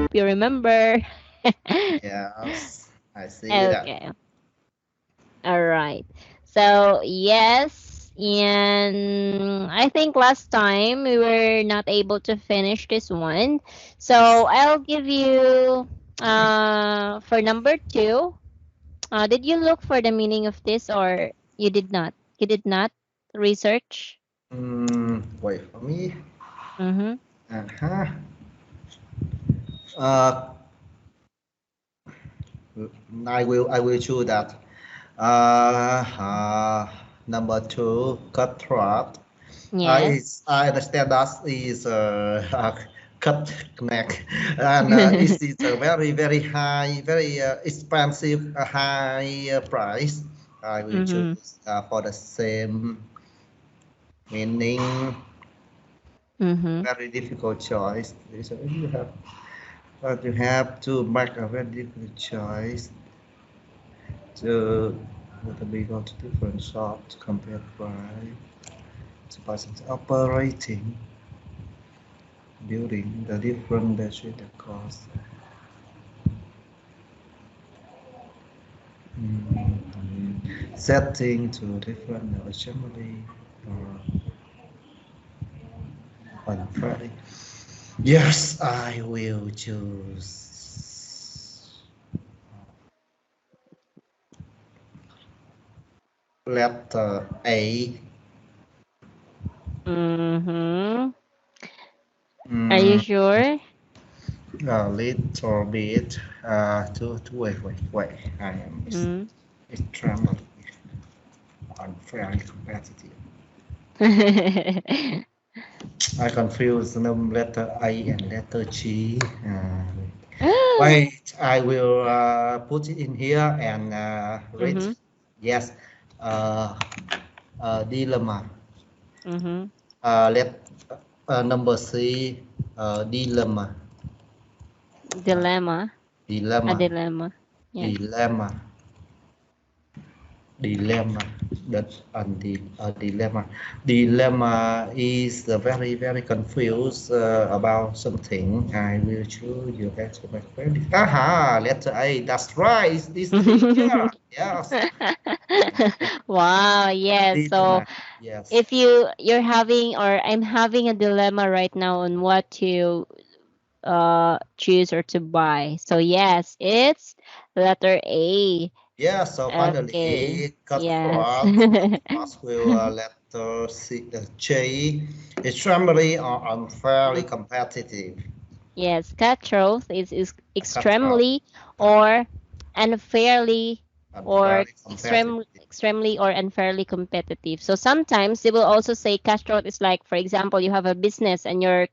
hope you remember. Yes, I see that. Okay. All right. So, yes, and I think last time we were not able to finish this one. So, Yes. I'll give you for number 2. Did you look for the meaning of this or you did not? You did not research? Wait for me. Mm-hmm. Uh-huh. Uh, I will choose that. Number two, cutthroat. Yes. I understand that is cut neck, and it is a very very high, very expensive, high price. I will Mm-hmm. choose for the same meaning. Mm-hmm. Very difficult choice. So you have to make a very difficult choice to whether we go to different shops to compare price, to buy some operating, building the different battery the cost. Setting to different assembly or unfairly. Yes, I will choose letter A. Mm-hmm. Are you Mm, sure? a little bit. Wait. I am Mm. extremely unfairly competitive. I confuse the letter A and letter G. Wait, I will put it in here and read. Mm-hmm. Yes, uh, dilemma. Mm-hmm. Let number C. Dilemma. Uh, Dilemma. A dilemma. dilemma. Yes. Dilemma. Dilemma. That's a dilemma. Dilemma is very very confused about something. I will choose you guys to make very. Aha, letter A. That's right. It's in here. Yes. Wow, yes. So Dilemma. Yes. if you're having or I'm having a dilemma right now on what to choose or to buy. So yes, it's letter A. Yeah. So Okay. finally, Yes. cutthroat. Cutthroat will letter C. J. Extremely or unfairly competitive. Yes, cutthroat is Cutthroat. extremely or unfairly or Unfairly competitive. extremely or unfairly competitive. So sometimes they will also say cutthroat is like, for example, you have a business and your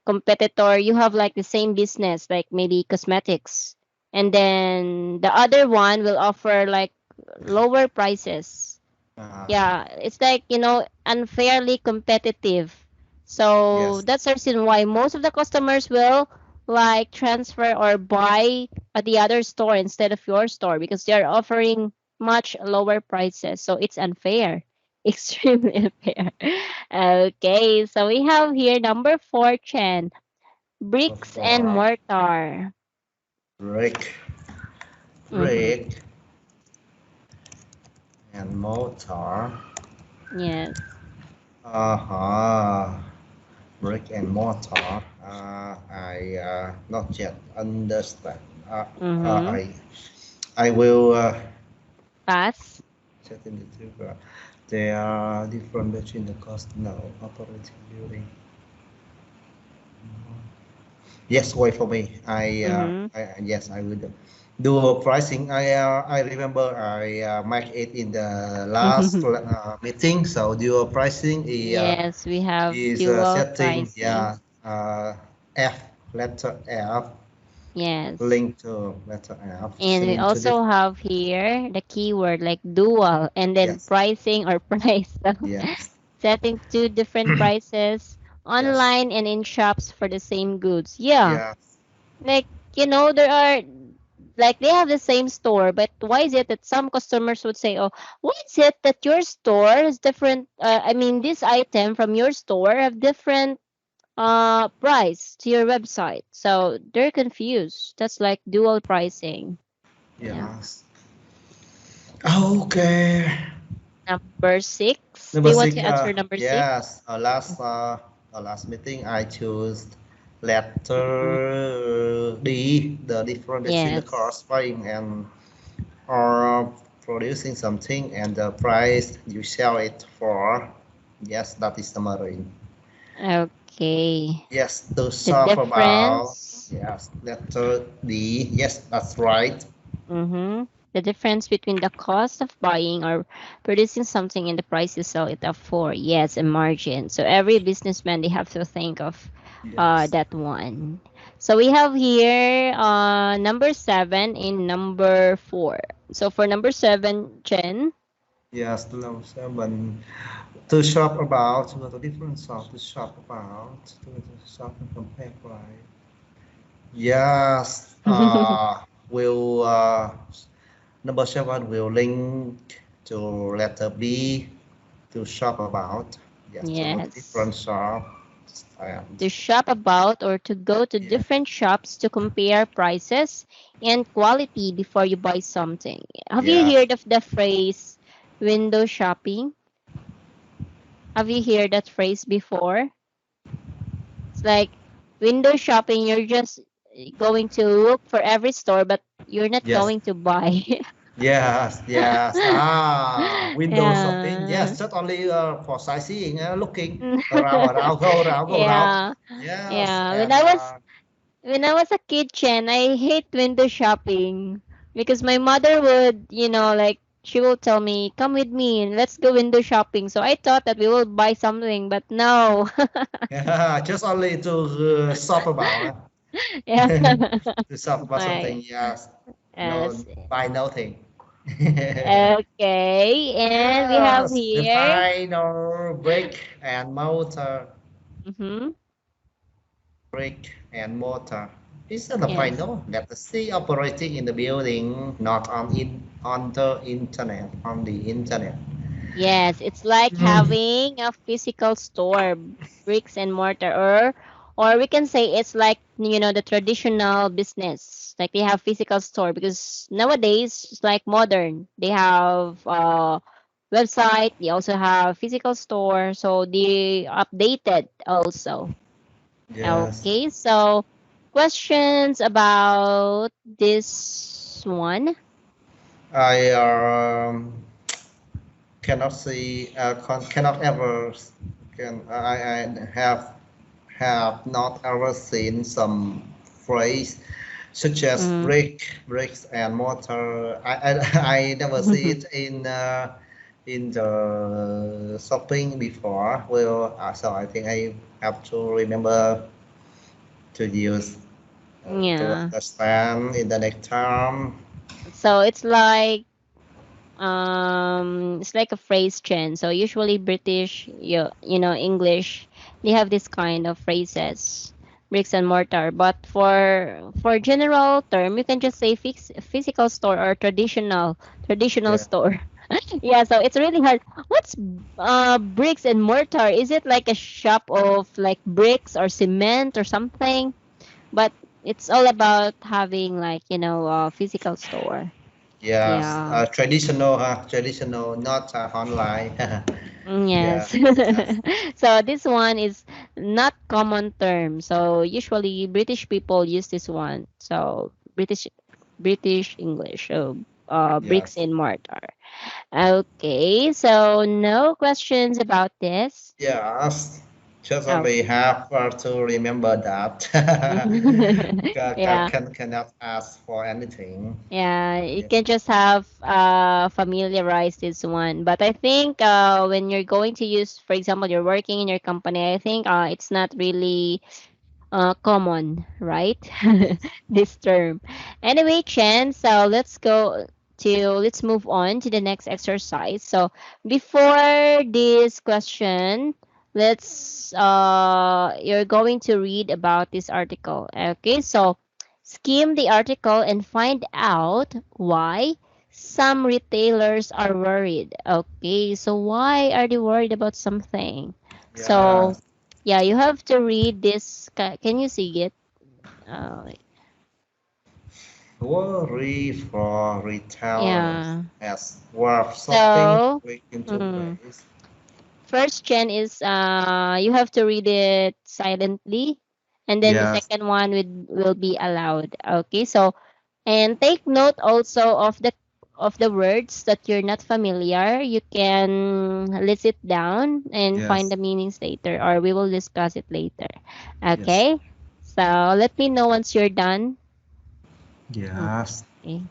competitor, you have like the same business, like maybe cosmetics, and then the other one will offer like lower prices. Uh, Yeah, it's like, unfairly competitive. So yes. that's the reason why most of the customers will like transfer or buy at the other store instead of your store because they're offering much lower prices. So it's unfair. Extremely unfair. Okay, so we have here number 4, Chen. Bricks and Before mortar. brick, Mm-hmm. brick and mortar. Yes. Uh-huh. Brick and mortar. I not yet understand. Uh, Mm-hmm. I will Pass. set in the two. There are different between the cost now operating building. Yes, wait for me. Mm-hmm. Yes, I will do pricing. I remember I make it in the last meeting. So do pricing Yes, we have is dual setting, pricing. F, letter F, Yes. link to letter F, And we setting to also different. have here the keyword like dual and then Yes, pricing or price. So yes, setting two different prices yes, online and in shops for the same goods. Yeah. yes. Like, there are like they have the same store, but why is it that some customers would say, "Oh, why is it that your store is different? I mean, this item from your store have different price to your website. So they're confused. That's like dual pricing. Yeah. Yes. Okay. Number 6. Do Number you want six. to answer number 6? Yes. Our last meeting, I chose Mhm. letter D. The difference between the Yes. cost buying and or producing something and the price you sell it for. Yes, that is the marine. Okay. Yes, to The shop about. difference. Yes, letter D. Yes, that's right. Mm-hmm. The difference between the cost of buying or producing something and the price you sell it up for. Yes, a margin. So every businessman they have to think of Yes. that one. So we have here number 7 and number 4. So for number 7, Chen. Yes, the number seven. To shop about, to go to different shop to shop about, to go to shop and compare price. Yes, will number seven will link to letter B to shop about. Yes, to go to Yes. different shop and To shop about or to go to yeah, different shops to compare prices and quality before you buy something. Have you yes, heard of the phrase window shopping? Have you heard that phrase before? It's like window shopping, you're just going to look for every store, but you're not yes, going to buy. yes. Window shopping. Yeah. Yes, just only for sightseeing, looking around, go around. Yeah. Yes, Yeah. and When I was a kid, Chen, I hate window shopping because my mother would, like she will tell me, "Come with me and let's go window shopping." So I thought that we will buy something, but no. yeah, just only to shop about, Yeah. to shop about something. Right. Yes, no, Yes. buy nothing. Okay, and we have Yes, the here. final brake and motor. Mm-hmm. Brick and mortar. Is the Yes. final that the C operating in the building, not on the internet, on the internet. Yes, it's like Mm. having a physical store, bricks and mortar, or we can say it's like the traditional business, like they have physical store because nowadays it's like modern. They have website, they also have physical store, so they updated also. Yes, Okay, so questions about this one? I cannot see, cannot ever, I have not ever seen some phrase such as Mm. bricks and mortar. I never see it in the shopping before. Well, so I think I have to remember to use to Yeah. understand in the next time. So it's like a phrase trend. So usually British, English, they have this kind of phrases, bricks and mortar. But for general term, you can just say physical store or traditional Yeah. store. Yeah, so it's really hard. What's bricks and mortar? Is it like a shop of like bricks or cement or something? But it's all about having like, a physical store. Yes, Yeah. traditional, not online. Yeah, Yes. yes, So this one is not common term. So usually British people use this one. So British English. So bricks yes, and mortar. Okay. So no questions about this. yes. Just Oh. only have to remember that. Yeah. Cannot ask for anything. Yeah, you Yeah, can just have familiarize this one. But I think when you're going to use, for example, you're working in your company, I think it's not really common, right? yes, This term. Anyway, Chen, so let's move on to the next exercise. So before this question, let's you're going to read about this article. Okay, so skim the article and find out why some retailers are worried. Okay, so why are they worried about something? So yes. Yeah, you have to read this. Can you see it? Uh, Worry for retailing yeah. as verb something So, put into mm, place. first gen is you have to read it silently, and then the Yes, second one will be aloud. Okay, so and take note also of the words that you're not familiar. You can list it down and find yes, the meanings later, or we will discuss it later. yes, Okay, so let me know once you're done. yes. Okay.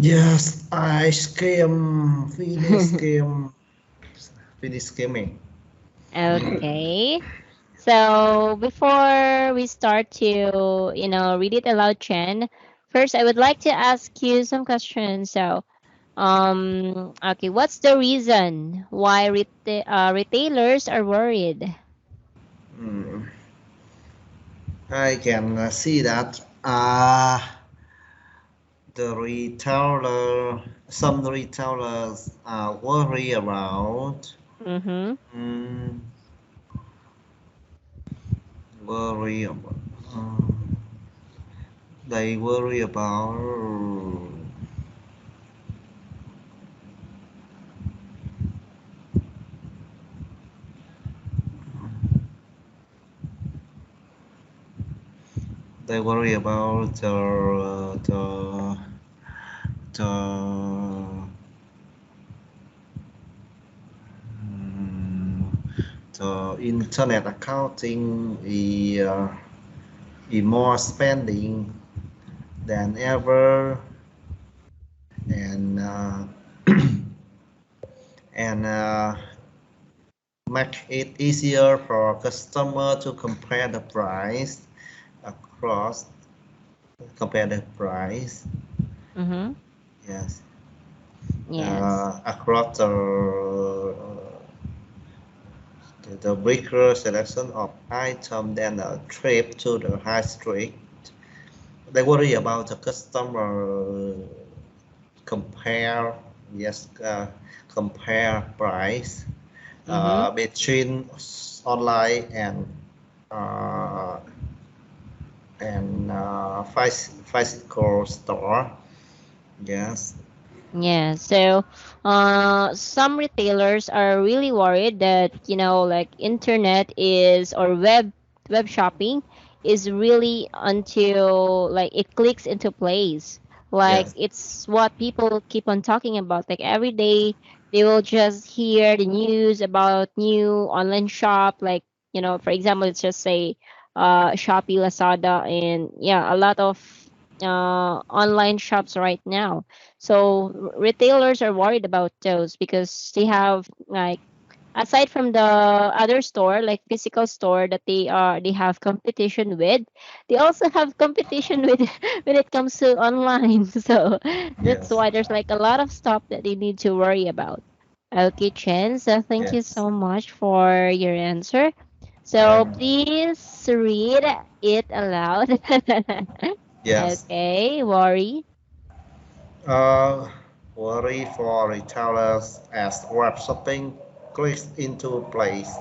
Yes, I finish skimming. Okay. So before we start to, read it aloud, Chen, first I would like to ask you some questions. So, okay, what's the reason why retailers are worried? Mm, I can see that some retailers are worried about Mm-hmm. mm, worry about um, they worry about they worry about the mm, the internet accounting is more spending than ever, and and make it easier for customer to across compare the price. Mm-hmm. Yes, Yes. across the bigger selection of items than a trip to the high street. They worry about the customer compare, yes, compare price Mm-hmm. between online uh, and physical store. Yes, Yeah, so some retailers are really worried that, like internet is or web shopping is really until like it clicks into place. Like yes, it's what people keep on talking about. Like every day they will just hear the news about new online shop. Like, for example, let's just say Shopee, Lazada, and yeah, a lot of online shops right now. So retailers are worried about those because they have like aside from the other store like physical store that they have competition with, they also have competition with when it comes to online. So that's yes, why there's like a lot of stuff that they need to worry about. Okay, Chen. So thank you yes, so much for your answer. So and please read it aloud. yes. Okay, worry. Uh, Worry for retailers as web shopping clicks into place.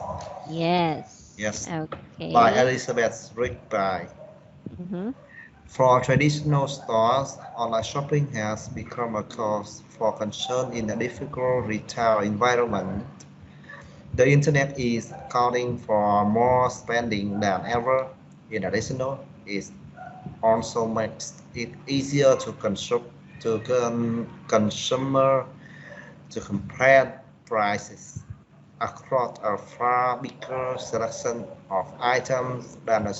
Yes. Yes, by Okay. Elizabeth Rigby. Mm-hmm. For traditional stores, online shopping has become a cause for concern in a difficult retail environment. The internet is accounting for more spending than ever. In addition, it also makes it easier to consumer to compare prices across a far bigger selection of items than a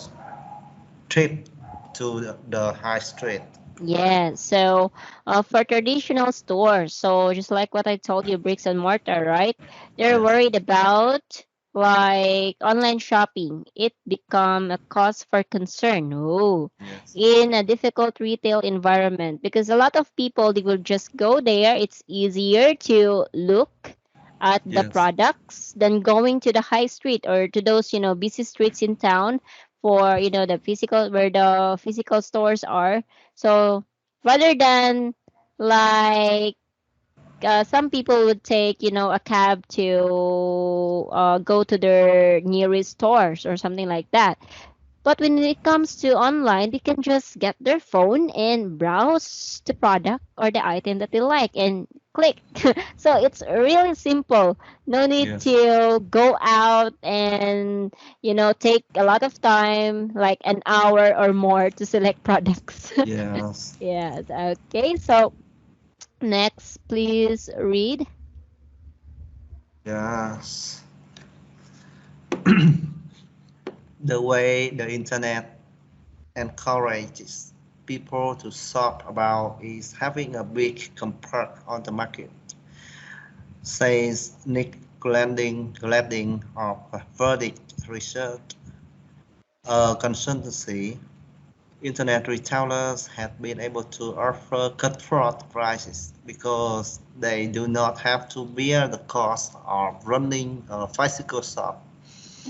trip to the high street. Yeah. So, for traditional stores, so just like what I told you, bricks and mortar, right? They're Yes, worried about like online shopping. It become a cause for concern. Oh, yes, in a difficult retail environment because a lot of people they will just go there. It's easier to look at the yes, products than going to the high street or to those busy streets in town for the physical where the physical stores are. So rather than like some people would take a cab to go to their nearest stores or something like that, but when it comes to online, they can just get their phone and browse the product or the item that they like and click. So it's really simple. No need yes, to go out and, take a lot of time, like an hour or more to select products. yes, Yes. Okay. So next, please read. yes. The way the internet encourages people to shop about is having a big impact on the market, says Nick Glading of Verdict Research, a consultancy. Internet retailers have been able to offer cutthroat prices because they do not have to bear the cost of running a physical shop.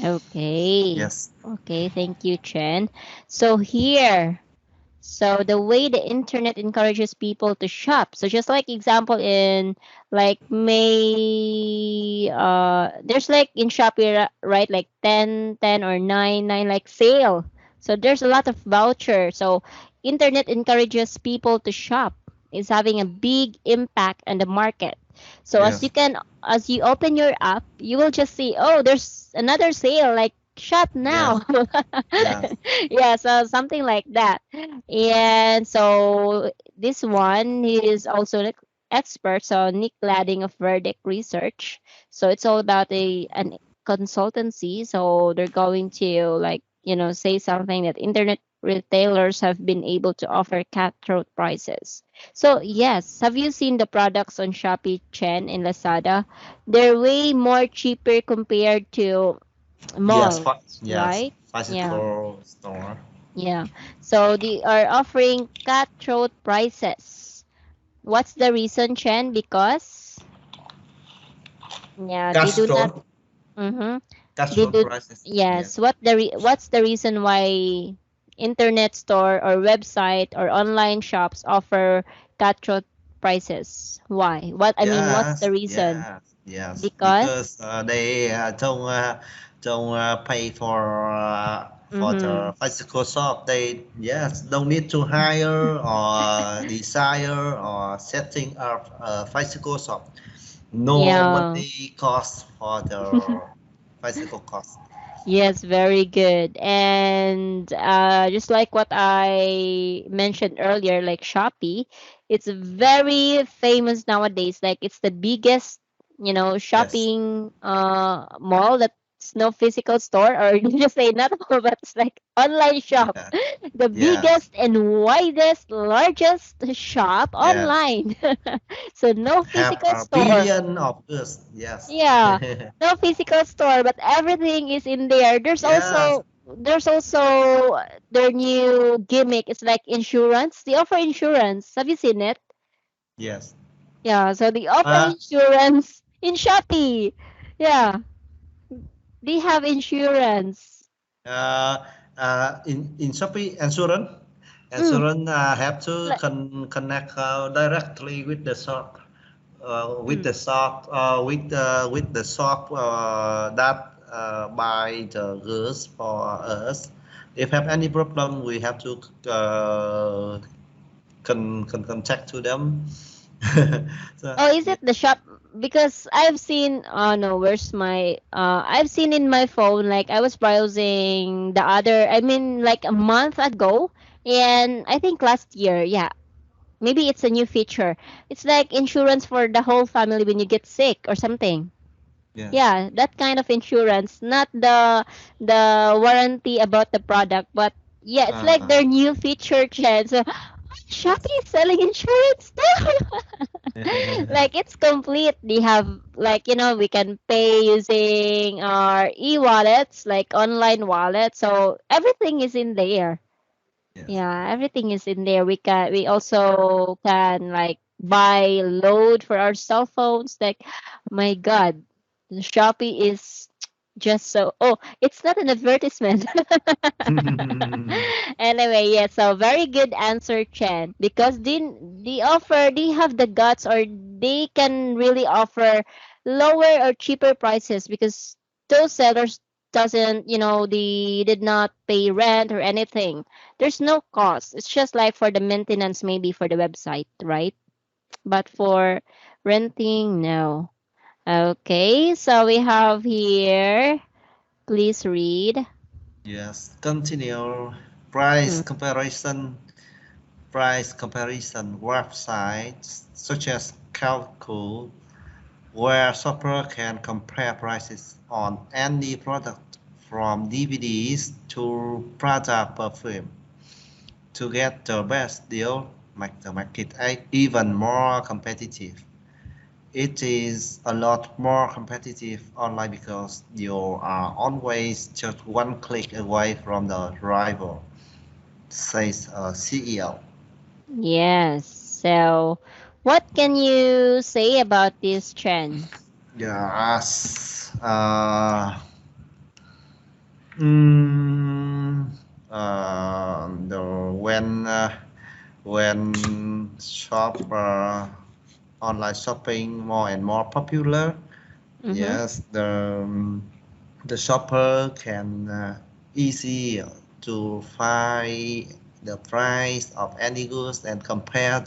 Okay. Yes. Okay, thank you, Chen. So here, so the way the internet encourages people to shop. So just like example in like May, there's like in Shopee, right? Like 10 or 9 like sale. So there's a lot of voucher. So internet encourages people to shop. It's having a big impact on the market. So Yes. as you open your app, you will just see, oh, there's another sale, like shop now. Yes. Yes. Yeah, so something like that. And so this one is also an expert, so Nick Ladding of Verdict Research. So it's all about an consultancy. So they're going to like, say something that internet retailers have been able to offer cutthroat prices. So yes, have you seen the products on Shopee, Chen, and Lazada? They're way more cheaper compared to Yes. malls, Yes. right? Yeah. Physical store. Yeah. So they are offering cutthroat prices. What's the reason, Chen? Because yeah, they do not. Cutthroat. Mm-hmm. They Cutthroat do. prices. Yes. Yes. What's the reason why internet store or website or online shops offer cutthroat prices? Why? What's Yes. the reason? Yes. Yes. Because. Because they don't pay for Mm-hmm. the physical shop. They don't need to hire or desire or setting up a physical shop. No Yeah. money cost for the physical cost. Yes, very good. And just like what I mentioned earlier, like Shopee, it's very famous nowadays. Like it's the biggest, Yes. shopping mall that's no physical store, or you just say not mall, but it's like online shop. Yeah. The Yes. biggest and widest, largest shop Yes. online. So no Have physical a store. billion of goods. Yes. Yeah, no physical store, but everything is in there. Yes. There's also their new gimmick. It's like insurance. They offer insurance. Have you seen it? Yes. Yeah, so they offer Uh, insurance in Shopee. Yeah, they have insurance. uh, in Shopee insurance, Mm, have to like, connect directly with the shop, mm. with the shop that buy the goods for us. If have any problem, we have to contact to them. So, Oh, is yeah. it the shop? Because I've seen. Oh no, where's my? I've seen in my phone. Like I was browsing the other. I mean, like a month ago, and I think last year. Yeah, maybe it's a new feature. It's like insurance for the whole family when you get sick or something. Yes. Yeah, that kind of insurance, not the warranty about the product, but yeah, it's like Uh, their new feature, Chen. So yes. Shopee is selling insurance now. Like it's complete. They have like we can pay using our e-wallets, like online wallet. So everything is in there. Yes. Yeah, everything is in there. We also can like buy load for our cell phones. Like, my God, Shopee is just so. Oh, it's not an advertisement. Anyway, yeah. So very good answer, Chen. Because they have the guts, or they can really offer lower or cheaper prices because those sellers doesn't, they did not pay rent or anything. There's no cost. It's just like for the maintenance, maybe for the website, right? But for renting, no. Okay, so we have here. Please read. Yes. Continue. Mm. Price comparison websites such as Calcul, where shopper can compare prices on any product from DVDs to Prada perfume. to get the best deal, make the market even more competitive. It is a lot more competitive online because you are always just one click away from the rival, says a CEO. Yes. So, what can you say about this trend? Yes. Mm, the when online shopping more and more popular, Mm-hmm. yes, the shopper can easy to find the price of any goods and compare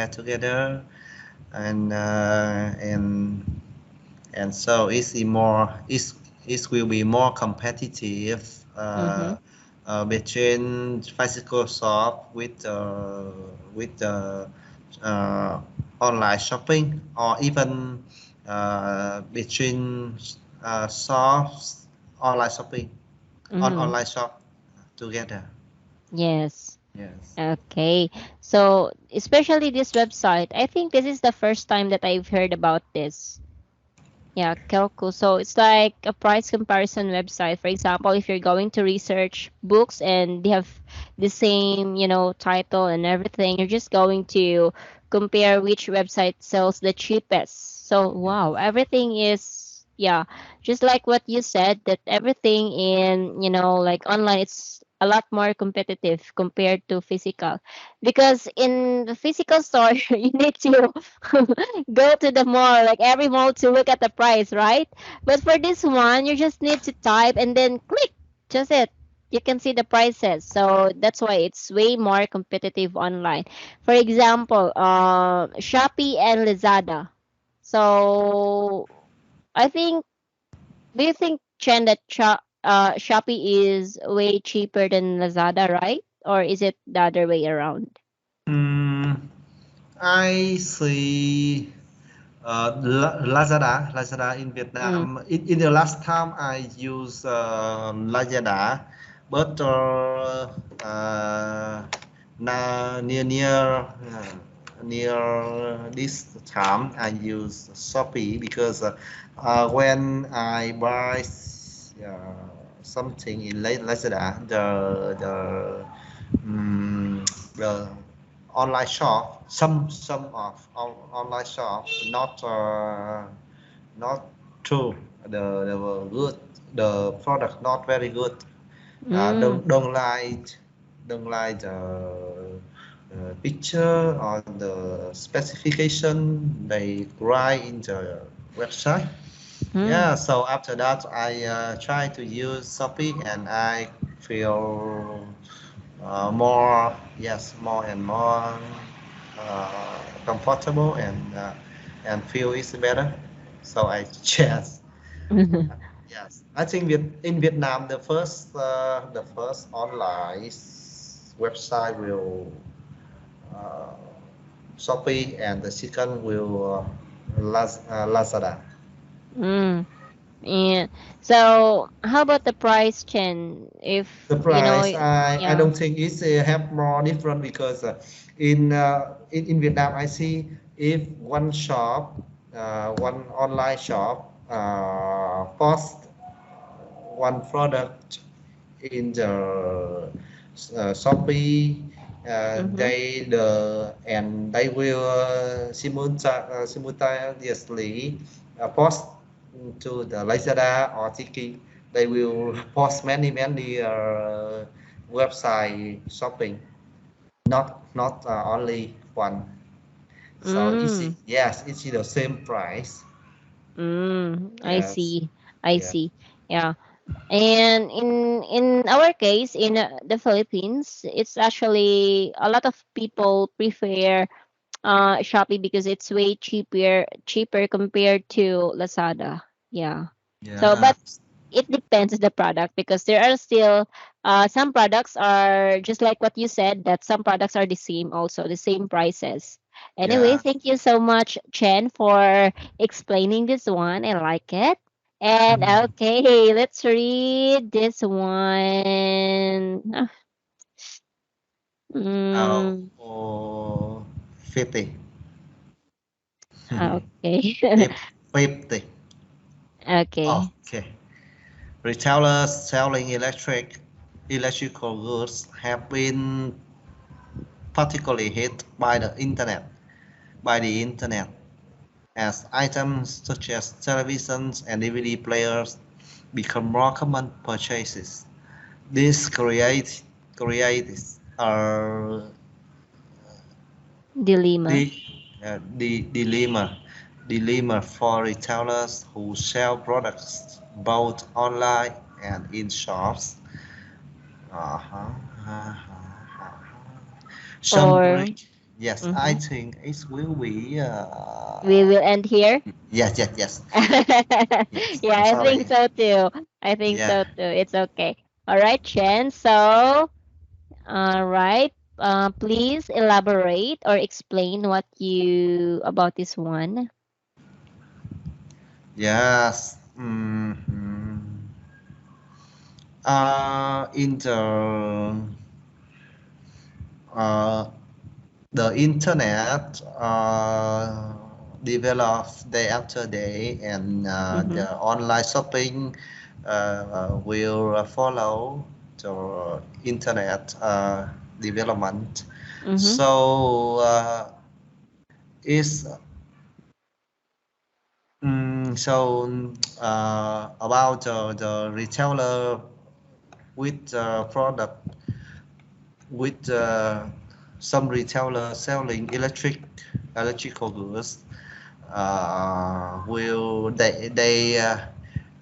together, and so it will be more competitive Mm-hmm. between physical shop with uh, online shopping, or even between shops, online shopping on Mm-hmm. online shop together. Yes. Yes. Okay. So, especially this website, I think this is the first time that I've heard about this. Yeah, Kelku. So it's like a price comparison website. For example, if you're going to research books and they have the same, title and everything, you're just going to compare which website sells the cheapest. So wow, everything is, yeah, just like what you said, that everything in, like online, it's a lot more competitive compared to physical. Because in the physical store, you need to go to the mall, like every mall, to look at the price, right? But for this one, you just need to type and then click. Just it. You can see the prices. So that's why it's way more competitive online. For example, Shopee and Lazada. So I think, do you think, Chen, that Shopee is way cheaper than Lazada, right? Or is it the other way around? Mm, I see. Lazada in Mm, Vietnam. In the last time I use Lazada, but now near this time I use Shopee, because when I buy something in Lazada, the online shop, some of online shop not true, the good, the product not very good, mm, don't like the picture or the specification they write in the website. mm, Yeah, so after that I try to use Shopee, and I feel more and more comfortable, and feel it's better. So I yes, yes. I think in Vietnam the first online website will uh, Shopee, and the second will Lazada. mm. Yeah. So how about the price, Chen? If The price, I yeah. don't think it's have more different, because in Vietnam I see, if one online shop post one product in the Shopee, Mm-hmm. they will simultaneously post to the Lazada or Tiki. They will post many website shopping, not only one. So Mm, it's the same price. I Yes, see. I yeah. see. Yeah. And in our case, in the Philippines, it's actually a lot of people prefer Shopee because it's way cheaper compared to Lazada. Yeah. So, Yeah. but it depends on the product, because there are still some products are just like what you said, that some products are the same, also the same prices. Anyway, Yeah. thank you so much, Chen, for explaining this one. I like it. And Mm. okay, let's read this one. Mm, or 50. okay. 50. Okay. Okay. Retailers selling electrical goods have been particularly hit by the internet, as items such as televisions and DVD players become more common purchases. This creates a Dilemma. the, the dilemma for retailers who sell products both online and in shops. Uh-huh, uh-huh, uh-huh. Some Or break. Yes, I mhm. think it will be. We will end here. Yes, yes, yes, yes. Yeah, I'm I think sorry. so too. I think Yeah. so too. It's okay. All right, Chen. So, all right. Please elaborate or explain what you about this one. Yes. In uh, the internet develops day after day, and Mm-hmm. the online shopping will follow the internet development. Mm-hmm. So it's about the retailer with product with some retailer selling electrical goods will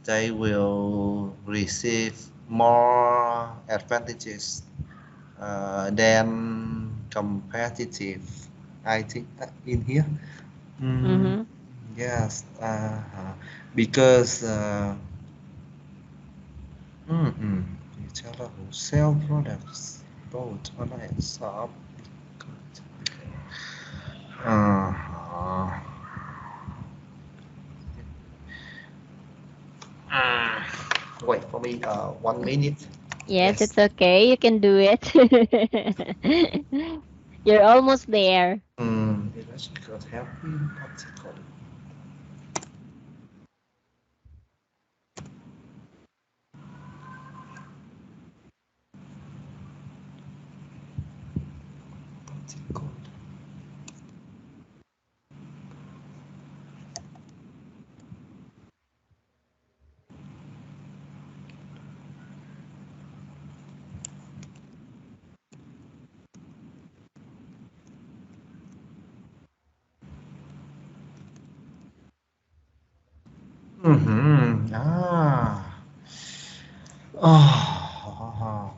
they will receive more advantages than competitive, I think, in here. Mm, Mm-hmm. yes, because retailer who sell products both online and shop. Uh, Wait for me 1 minute. Yes, Yes. it's okay. You can do it. You're almost there. Electrical have been particularly particular. Mm-hmm. Oh.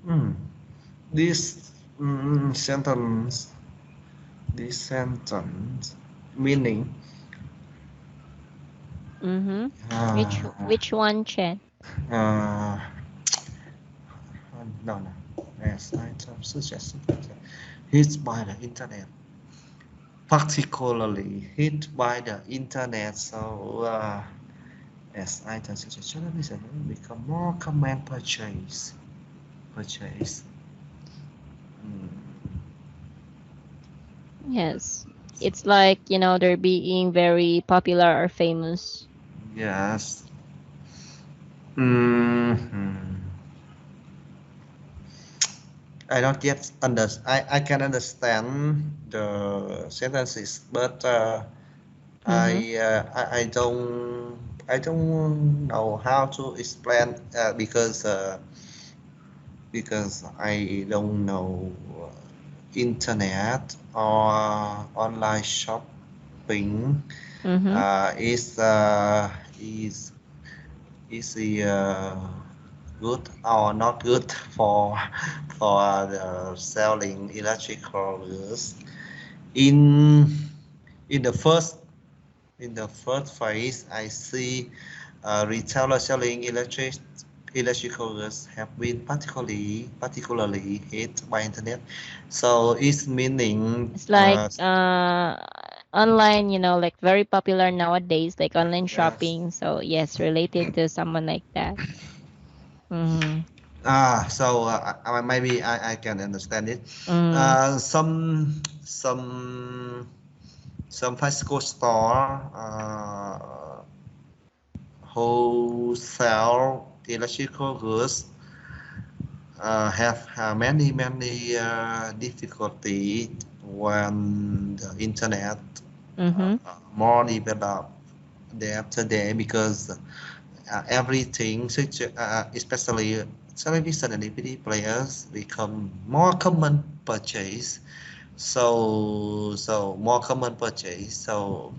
Mm. This sentence, this sentence meaning. Mm-hmm. Uh, Which one, Chen? uh, no, no. As items suggest hit by the internet, particularly hit by the internet. So as items such as television become more common purchase. Mm, Yes. It's like, they're being very popular or famous. yes. Mhm. I don't yet I can understand the sentences, but Mm-hmm. I don't know how to explain because I don't know internet or online shopping Mm-hmm. uh, is uh, is is the good or not good for the selling electrical goods. In in the first phase, I see retailer selling electrical goods have been particularly hit by internet. So it's meaning It's like online, like very popular nowadays, like online yes. shopping. So yes, related to someone like that. Mm-hmm. So maybe I can understand it. Mm. Some physical store who sell electrical goods have many difficulty when the internet Mm-hmm. more developed day after day, because everything, especially television and DVD players, become more common purchase. So more common purchase. So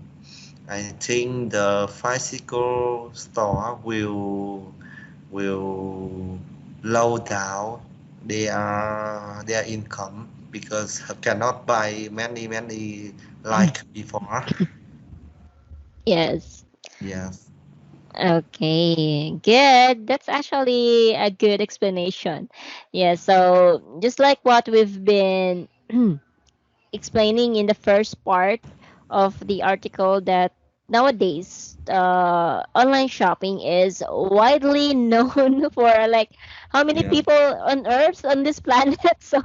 I think the physical store will low down their income, because cannot buy many like before. Yes. Yes. Okay, good. That's actually a good explanation. Yeah, so just like what we've been explaining in the first part of the article, that nowadays online shopping is widely known for, like, how many Yeah. people on earth on this planet. So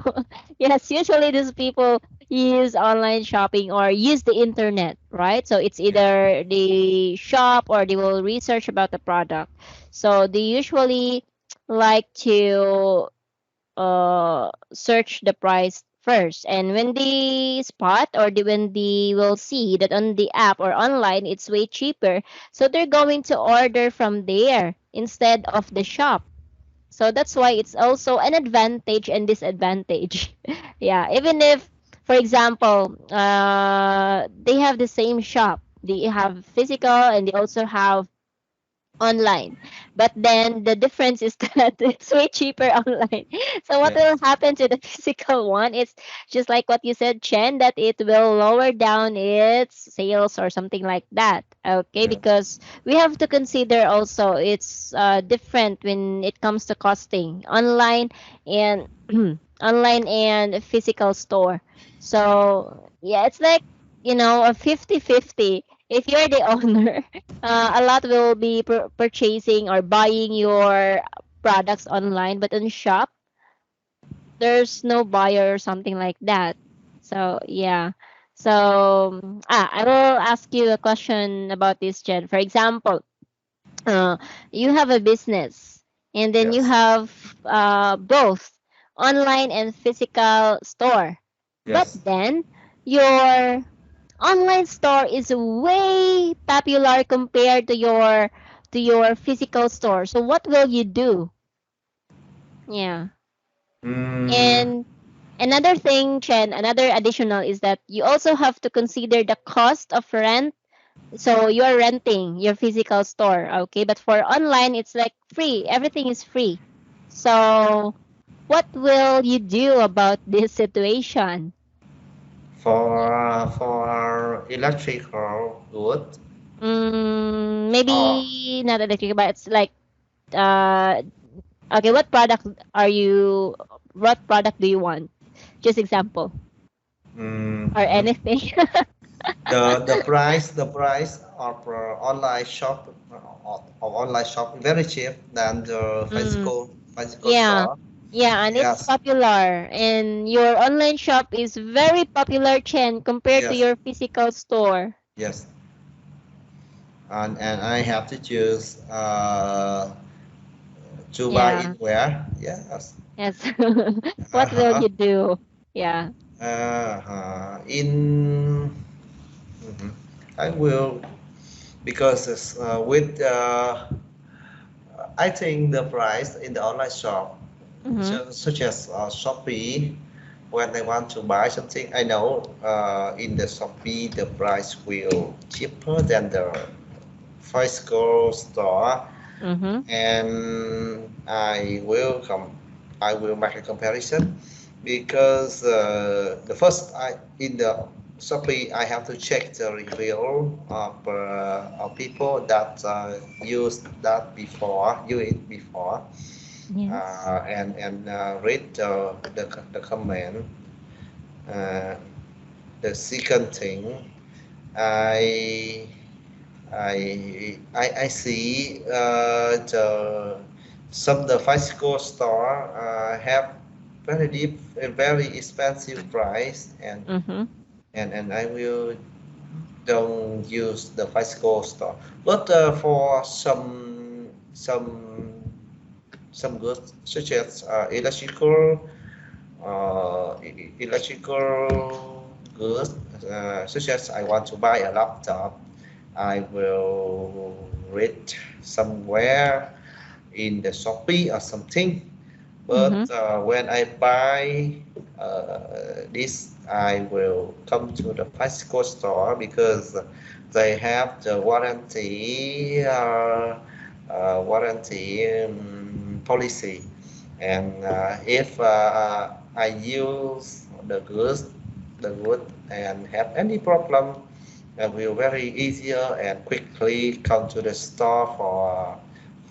yes, usually these people use online shopping or use the internet, right? So it's Yeah. either they shop or they will research about the product. So they usually like to search the price first, and when they spot, or when they will see that on the app or online it's way cheaper, so they're going to order from there instead of the shop. So that's why it's also an advantage and disadvantage. Yeah, even if, for example, they have the same shop, they have physical and they also have online, but then the difference is that it's way cheaper online. So what Yeah. will happen to the physical one? It's just like what you said, Chen, that it will lower down its sales or something like that. Okay, Yeah. because we have to consider also it's different when it comes to costing online and online and physical store. So yeah, it's like, a 50-50. If you're the owner, a lot will be purchasing or buying your products online, but in shop there's no buyer or something like that. So yeah. So I will ask you a question about this, Jen. For example, uh, you have a business, and then you Yes. have both online and physical store, but Yes. then your online store is way popular compared to your physical store. So what will you do? Yeah. Mm, And another thing, Chen, another additional is that you also have to consider the cost of rent. So you're renting your physical store, okay? But for online, it's like free. Everything is free. So what will you do about this situation? for electrical good. Oh. Maybe not electric, but it's like uh okay, what product do you want? Just example or Mhm. anything. The price of online shop of online shop very cheap than the Mm, physical yeah. store. Yeah, and it's Yes. popular. And your online shop is very popular, Chen, compared to Yes. your physical store. Yes. And I have to choose to buy Yeah. it where. Yes. Yes. What will Uh-huh. you do? Yeah. In mhm. I will, because with I think the price in the online shop, Mm-hmm. such as Shopee, when I want to buy something, I know in the Shopee the price will cheaper than the physical store. Mm-hmm. and I will make a comparison because the first I in the Shopee I have to check the review of people that used that before, use it before, Yes. and read the comment. Uh, the second thing, I I see the physical store have very deep, very expensive price, Mm-hmm. and I will don't use the physical store. But for some goods such as electrical goods, such as I want to buy a laptop, I will read somewhere in the Shopee or something. Mm-hmm. But when I buy this, I will come to the physical store because they have the warranty policy. And if I use the good and have any problem, I will very easier and quickly come to the store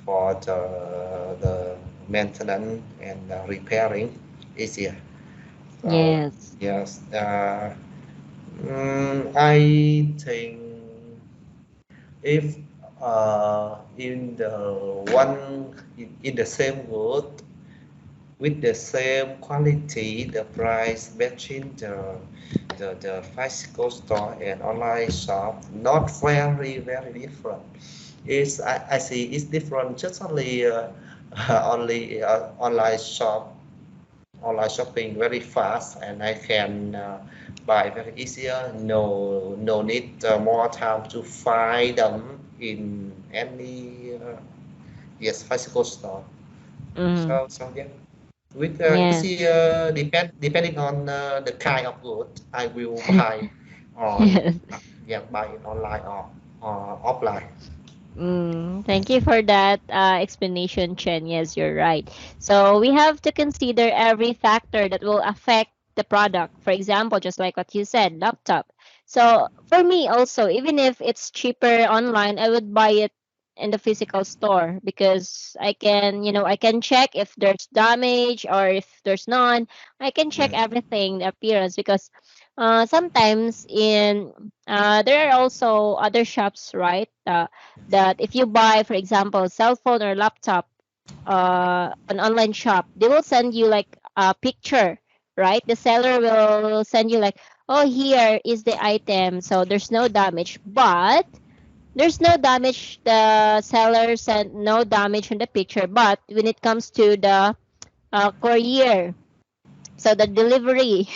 for the maintenance and repairing easier. Uh, Yes. yes, I think if in the in the same good with the same quality, the price between the physical store and online shop not very different. I see it's different just only only online shopping very fast and I can buy very easier. No need more time to find them in any yes physical store. Mm-hmm. So yeah. With Yes. easier depending on the kind of good I will buy on Yes. yeah buy it online or offline. Thank you for that explanation, Chen. Yes, you're right. So we have to consider every factor that will affect the product. For example, just like what you said, laptop. So for me also, even if it's cheaper online, I would buy it in the physical store because I can check if there's damage or if there's none. I can check Yes, everything, the appearance, because sometimes in there are also other shops, right? That if you buy, for example, cell phone or laptop, an online shop, they will send you like a picture, right? The seller will send you like, oh, here is the item, so there's no damage, but there's no damage. The seller sent no damage on the picture, but when it comes to the courier, so the delivery,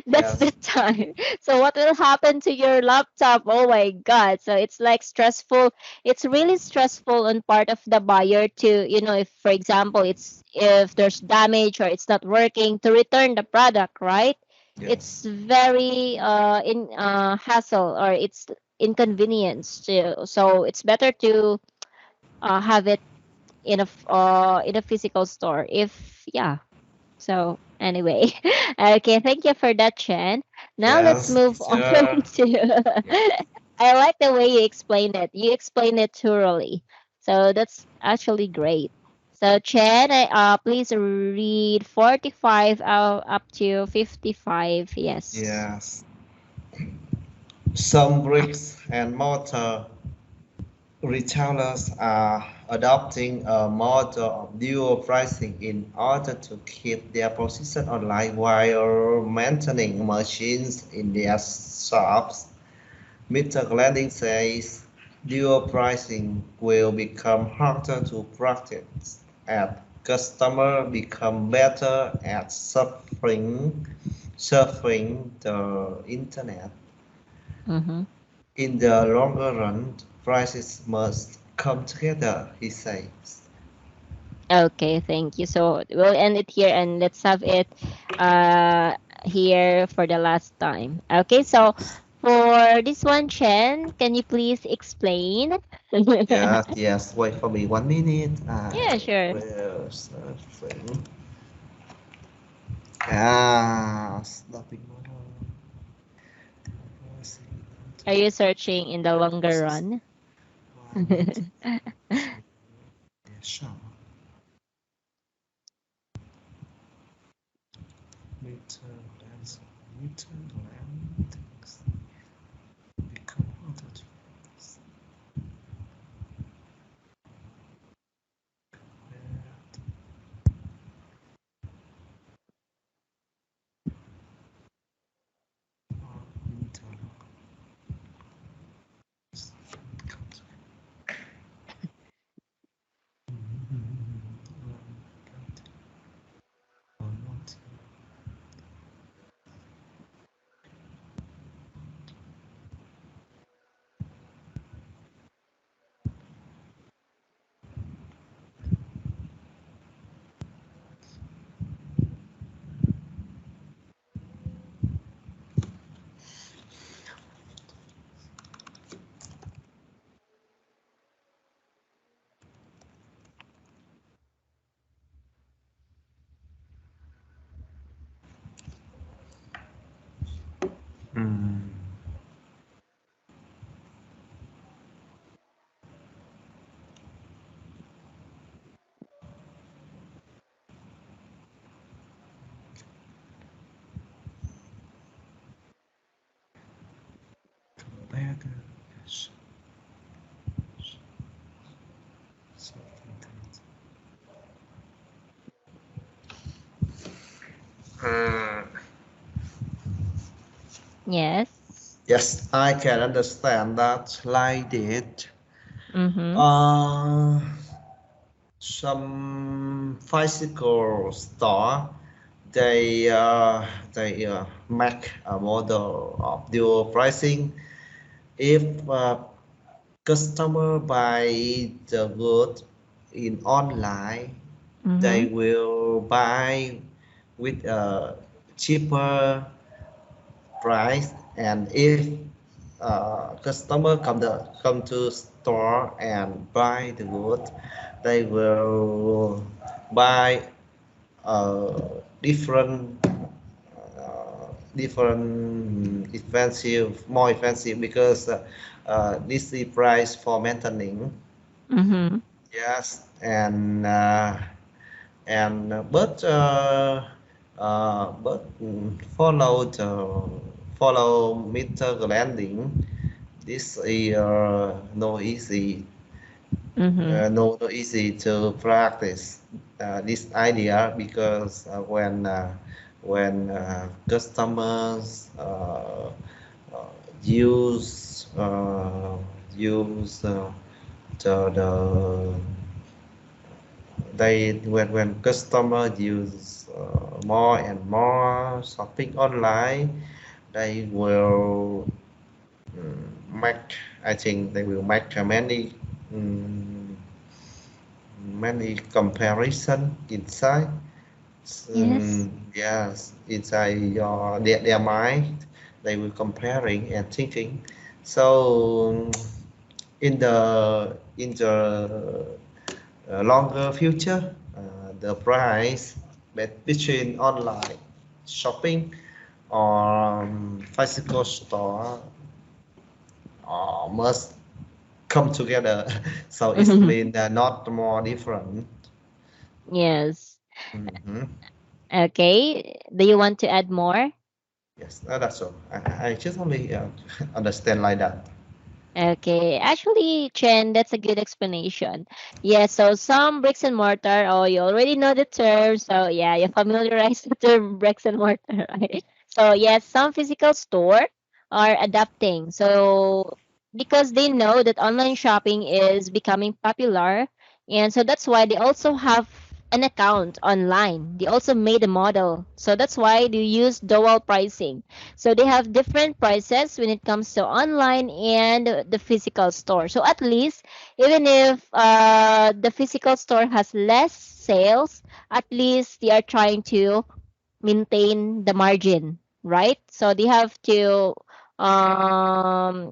that's the yes, time. So what will happen to your laptop? Oh my god. So it's like stressful. It's really stressful on part of the buyer to, if for example if there's damage or it's not working, to return the product, right? yes, It's very in hassle, or it's inconvenience to, so it's better to have it in a physical store, if yeah. So anyway, okay, thank you for that, Chen. Now let's yes, move on teacher. to. Yeah. I like the way you explained it. You explained it thoroughly, so that's actually great. So Chen, please read 45 up to 55. Yes. Yes. Some bricks and mortar retailers are adopting a model of dual pricing in order to keep their position online while maintaining machines in their shops. Mr. Glading says dual pricing will become harder to practice as customers become better at surfing the internet. Mm-hmm. In the longer run, prices must come together, he says. Okay, thank you. So we'll end it here and let's have it uh here for the last time. Okay, so For this one, Chen, can you please explain? Yes. Wait for me 1 minute. Yeah, I sure. will searching. Stopping model. Are you searching in the longer run? Shop. Meter lens. Meter lens. Become other. Yes. Yes, I can understand that like it. Mm-hmm. Some physical store they make a model of dual pricing. If customer buy the good in online, they Mm-hmm. will buy with a cheaper price, and if customer come to store and buy the good, they will buy uh, different different expensive, more expensive, because this is price for maintaining. Mm-hmm. Yes, and follow meter landing. This is no easy, Mm-hmm. no easy to practice this idea, because when customers uh, use use the they when customer use more and more shopping online, they will make, I think they will make mm, many comparison inside. Yes. Yes, inside their mind, they will comparing and thinking. So in the longer future, the price between online shopping or physical store must come together. So it's mean not more different. Yes. Mhm. Okay. Do you want to add more? Yes, that's all. I just only understand like that. Okay, actually, Chen, that's a good explanation. Yeah, so some bricks and mortar, oh, you already know the term. So, yeah, you familiarize the term bricks and mortar, right? So, yes, some physical store are adapting. So, because they know that online shopping is becoming popular. And so that's why they also have an account online. They also made a model. So that's why they use dual pricing. So they have different prices when it comes to online and the physical store. So at least, even if the physical store has less sales, at least they are trying to maintain the margin, right? So they have to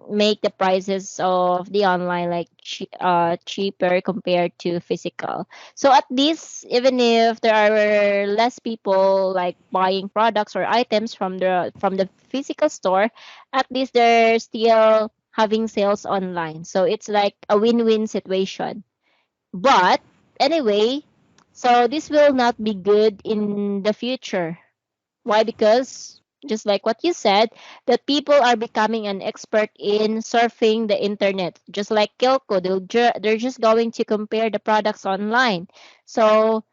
make the prices of the online like cheaper compared to physical. So at least even if there are less people like buying products or items from the physical store, at least they're still having sales online. So it's like a win-win situation. But anyway, so this will not be good in the future. Why? Because just like what you said, that people are becoming an expert in surfing the internet. Just like Kilko, they're just going to compare the products online. So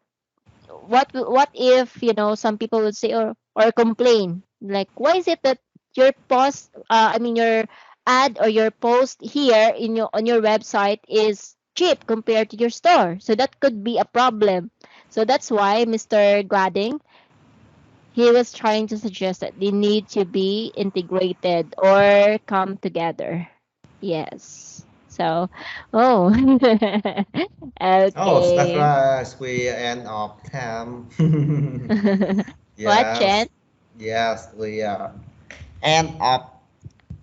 what if some people would say or complain like, why is it that your post I mean your ad or your post here in your on your website is cheap compared to your store? So that could be a problem. So that's why Mr. Gladding, he was trying to suggest that they need to be integrated or come together. Yes. So, oh, Oh, that's okay. right. We end of time. What, Chen? Yes, yes, we end of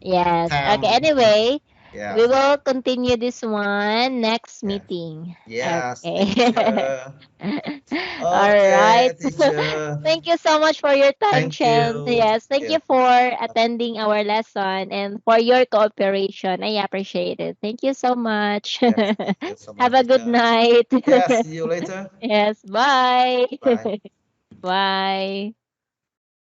Yes. Okay. time. Anyway, we Yes, will continue this one next yes, meeting. yes, Okay. teacher. All Okay, right. teacher. Thank you so much for your time, Thank Chen. you. Yes, thank Yes, you for attending our lesson and for your cooperation. I appreciate it. Thank you so much. yes. Thank you so Have much, a good teacher. night. Yes, see you later. Yes, bye. Bye. Bye.